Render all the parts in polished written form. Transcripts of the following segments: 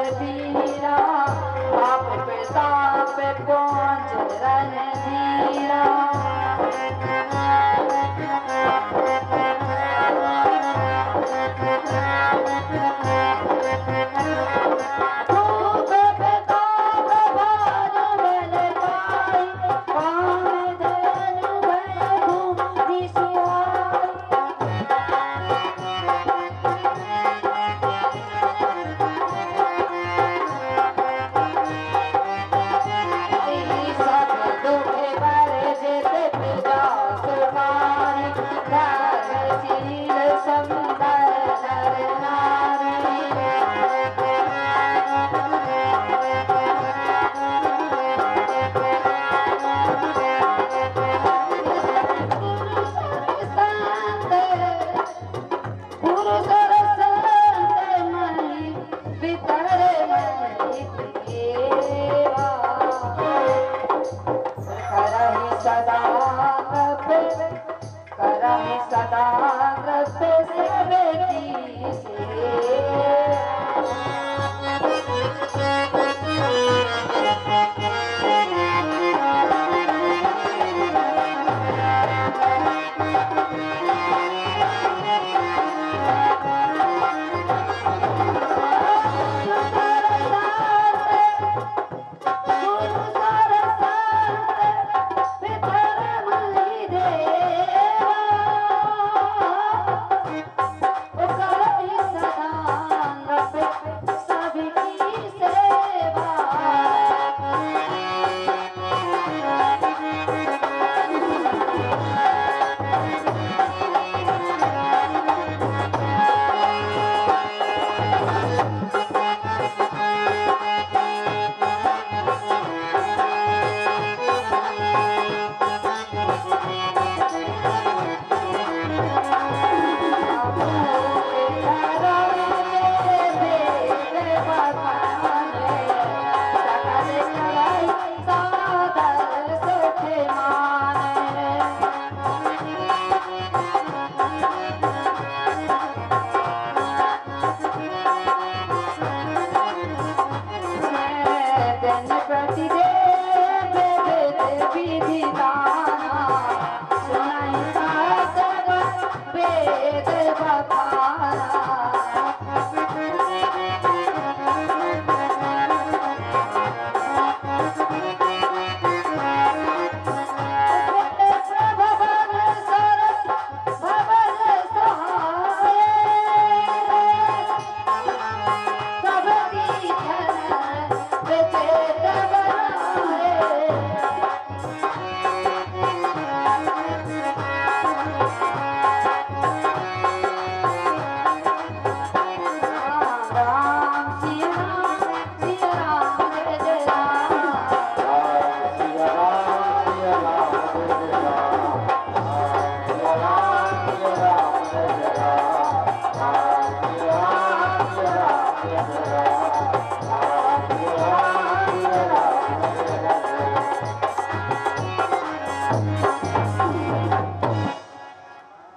बलबीरा, आप प्रताप पहुँच रणधीरा।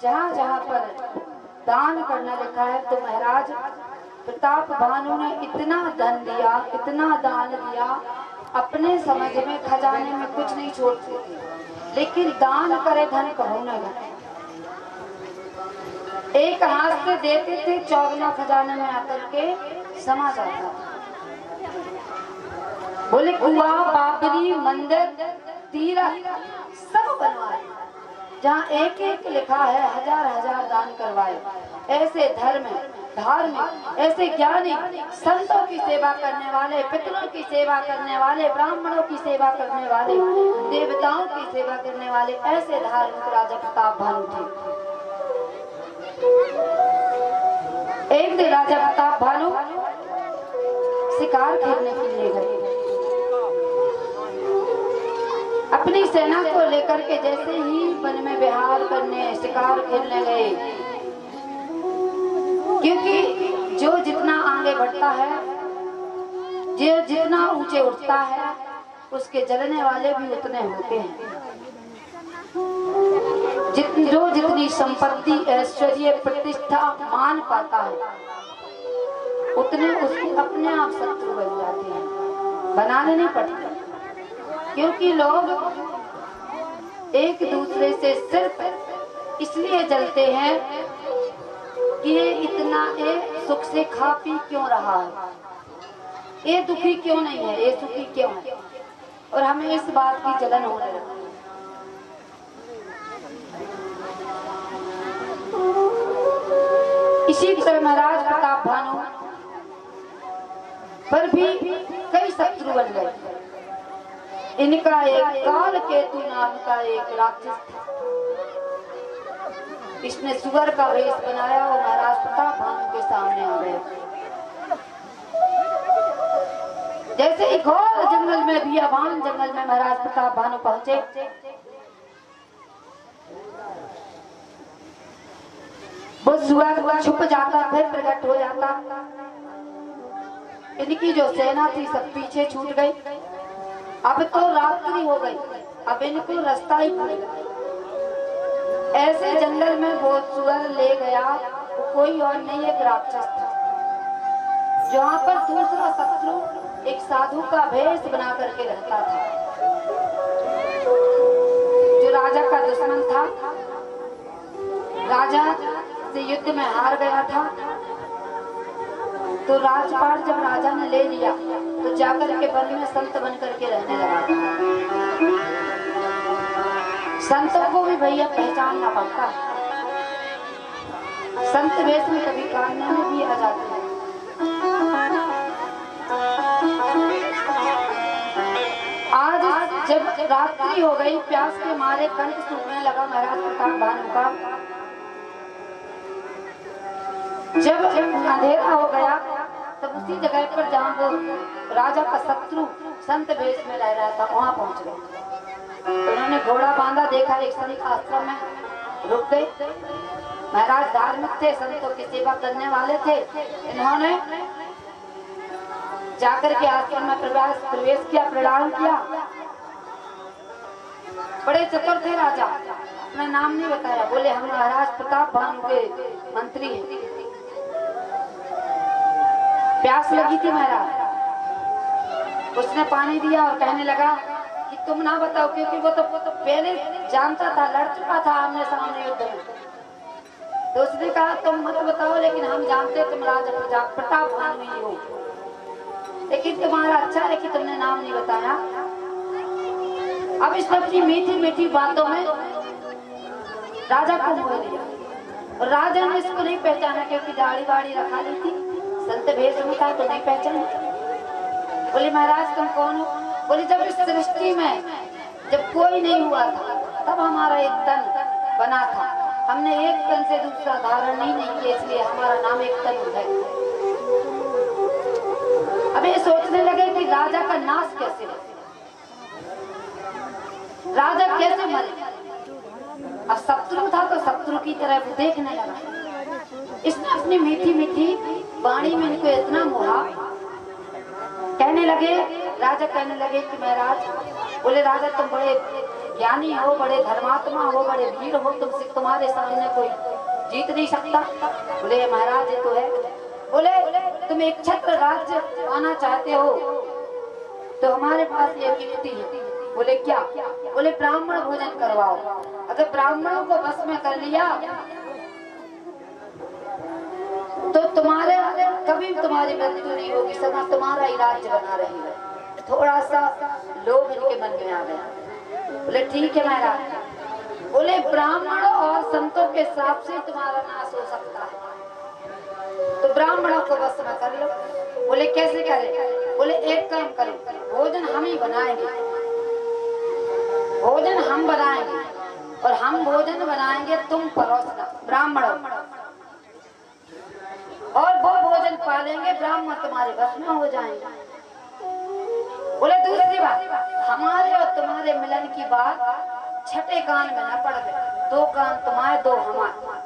जहाँ जहाँ पर दान करना लिखा है तो महाराज प्रताप भानु ने इतना धन दिया, इतना दान दिया, अपने समझ में खजाने में कुछ नहीं छोड़ते थे, लेकिन दान करे धन कहो न घटे। एक हाथ से देते थे, चौगना खजाने में आकर के समा जाता था। बोले कुआ, बाबरी, मंदिर, तीर्थ सब बनवाए, जहाँ एक एक लिखा है हजार हजार दान करवाए। ऐसे धर्म धार्मिक, ऐसे ज्ञानी संतों की सेवा करने वाले, पितरों की सेवा करने वाले, ब्राह्मणों की सेवा करने वाले, देवताओं की सेवा करने वाले, ऐसे धार्मिक राजा प्रताप भानु थे। एक दिन राजा प्रताप भानु शिकार खेलने के लिए गए। अपनी सेना को लेकर के जैसे ही वन में विहार करने, शिकार खेलने गए, क्योंकि जो जितना आगे बढ़ता है, जो जितना ऊंचे उठता है, उसके जलने वाले भी उतने होते हैं। जो जितनी संपत्ति, ऐश्वर्य, प्रतिष्ठा, मान पाता है, उतने उसके अपने आप शत्रु बनाने नहीं पड़ते, क्योंकि लोग एक दूसरे से सिर्फ इसलिए जलते हैं कि ये इतना सुख से खा पी क्यों रहा है, ये दुखी क्यों नहीं है, ये सुखी क्यों है, और हमें इस बात की जलन होने लगती है। इसी तरह महाराज प्रताप भानु पर भी कई शत्रु बन गए। इनका एक काल केतु नाम का एक राक्षस था, इसने सुअर का वेश बनाया और महाराज प्रताप भानु के सामने आ गया। जैसे एक और जंगल में बियाबान जंगल में महाराज प्रताप भानु पहुंचे, वो सुअर छुप जाता फिर प्रकट हो जाता। इनकी जो सेना थी सब पीछे छूट गई। अब तो रात्रि हो गई, अब इनको रास्ता ही भूल गया। ऐसे जंगल में वो सुअर ले गया, वो कोई और नहीं एक राक्षस था। जहाँ पर दूसरा शत्रु एक साधु का भेष बना करके रहता था, जो राजा का दुश्मन था, राजा से युद्ध में हार गया था। तो राजपाट जब राजा ने ले लिया तो जाकर के वन में संत बन करके रहने लगा। संतों को भी भैया पहचानना पड़ता है, संत वेश में कभी कानने में भी आ जाते हैं। आज जब रात्रि हो गई, प्यास के मारे कंठ सूखने लगा महाराज प्रताप भानु का। जब अंधेरा हो गया तब उसी जगह पर जहाँ वो राजा का शत्रु संत वेश में रह रहा था वहां पहुंच गए। तो उन्होंने घोड़ा बांधा, देखा एक सैनिक आश्रम में रुक गए। महाराज धार्मिक थे, संतों की सेवा करने वाले थे। इन्होंने जाकर के आश्रम में प्रवेश किया, प्रणाम किया। बड़े चतुर थे राजा, अपना नाम नहीं बताया, बोले हम महाराज प्रताप भानु के मंत्री हैं। प्यास लगी थी महाराज, उसने पानी दिया और कहने लगा कि तुम ना बताओ, क्योंकि वो तो पहले जानता था, लड़ चुका था आमने सामने युद्ध में। तो उसने कहा तुम मत बताओ, लेकिन हम जानते तुम राजा प्रताप भानु ही हो, लेकिन तुम्हारा अच्छा है कि तुमने नाम नहीं बताया। अब इस अपनी मीठी मीठी बातों में राजा को मोह लिया, और राजा ने इसको नहीं पहचाना, क्योंकि दाढ़ी वाड़ी रखा ली थी, संत भेष में था तो नहीं पहचाना। बोले महाराज तुम कौन हो? बोले जब इस सृष्टि में जब कोई नहीं हुआ था तब हमारा एक तन बना था, हमने एक तन से दूसरा धारण नहीं किया, इसलिए हमारा नाम एक तन है। अब ये सोचने लगे कि राजा का नाश कैसे हो, राजा कैसे मरे। अब शत्रु था तो शत्रु की तरह देखने लगा। इसने अपनी मीठी मीठी वाणी में इनको इतना मोहा, कहने लगे, राजा कहने लगे कि महाराज, बोले राजा तुम बड़े ज्ञानी हो, बड़े धर्मात्मा हो, बड़े वीर हो, तुमसे तुम्हारे सामने कोई जीत नहीं सकता। बोले महाराज ये तो है। बोले तुम एक छत्र राज्य पाना चाहते हो तो हमारे पास ये युक्ति है। बोले क्या? बोले ब्राह्मण भोजन करवाओ, अगर ब्राह्मणों को बस में कर लिया तो तुम्हारे कभी तुम्हारी मृत्यु नहीं होगी, सदा तुम्हारा ही राज्य बना रहेगा। थोड़ा सा लोभ इनके मन में आ गया। बोले ठीक है महाराज। बोले ब्राह्मणों और संतों के हिसाब से तुम्हारा नाश हो सकता है, तो ब्राह्मणों को बस में कर लो। बोले कैसे करें? बोले एक काम करो, भोजन हम ही बनाएंगे, भोजन हम बनाएंगे, और हम भोजन बनाएंगे, तुम परोसना ब्राह्मणों, और वो भोजन पालेंगे, ब्राह्मण तुम्हारे बस में हो जाएंगे। बोले दूसरी बात, हमारे और तुम्हारे मिलन की बात छठे कान में न पड़ गए, दो कान तुम्हारे दो हमारे,